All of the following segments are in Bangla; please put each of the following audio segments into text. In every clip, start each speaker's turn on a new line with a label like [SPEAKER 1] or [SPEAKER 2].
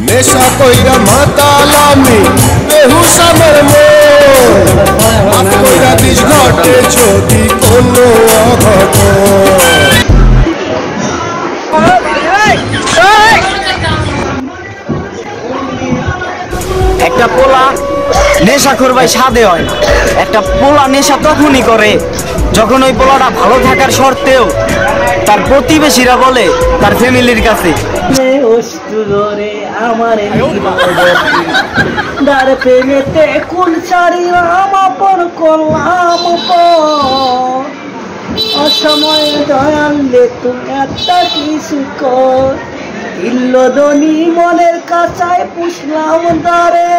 [SPEAKER 1] নেশা কইরা মাতালামি বেহুশ আমার মন মাফ কইরা দিস ঘটে যদি কোনো অঘটন
[SPEAKER 2] একটা পোলা নেশাখোর ভাই সাধে হয় না। একটা পোলা নেশা তখনই করে যখন ওই পোলাটা ভালো থাকার শর্তেও তার প্রতিবেশীরা বলে তার ফ্যামিলির কাছে
[SPEAKER 3] প্রেমেতে কোন ছাড়িলাম আপন করলাম অসময়ে দয়ালে তুমি একটা কিছু কর ইল্লদনি মনের কাছায় পুষলাম দারে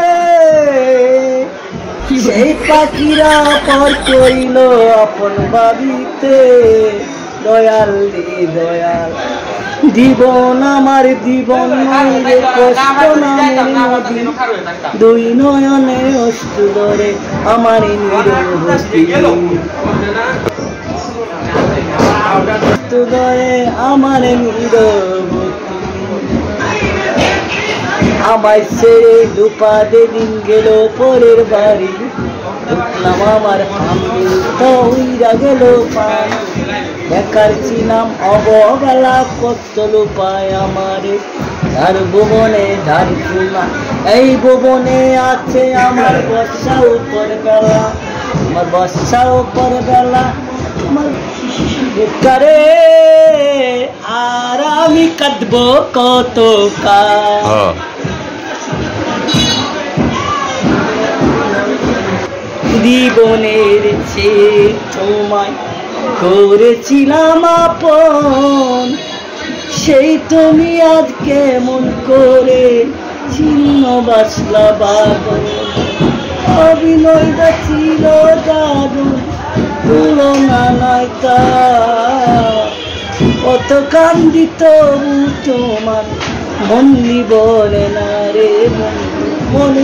[SPEAKER 3] সেই পাখিরা পর কইল আপন বাড়িতে দয়াল রে দয়াল জীবন আমার জীবন নইরে কষ্ট নামের নদী দুই নয়নে অশ্রু ধরে আমার নিরবধি ধরে আমার নিরবধি আমায় ছেড়ে দুপাদে দিন গেল পরের বাড়ি উঠলাম আমার হইরা গেল পান বেকার ছিলাম অবহেলা কত লুপায় আমারে ধার ভুবনে ধার খুলনা এই ভুবনে আছে আমার বর্ষা উপর বেলা আমার বর্ষা উপর বেলা আমার বেকারে আর আমি কাঁদবো কত কাল জীবনের চেয়ে তোমায় করেছিলাম আপন সেই তুমি আজ কেমন করে ছিন্ন বাসলা বাদন অভিনয়টা ছিল দারুণ তুলনা নয় তা কত কান্দিত তোমার মন্দি বলে না রে মন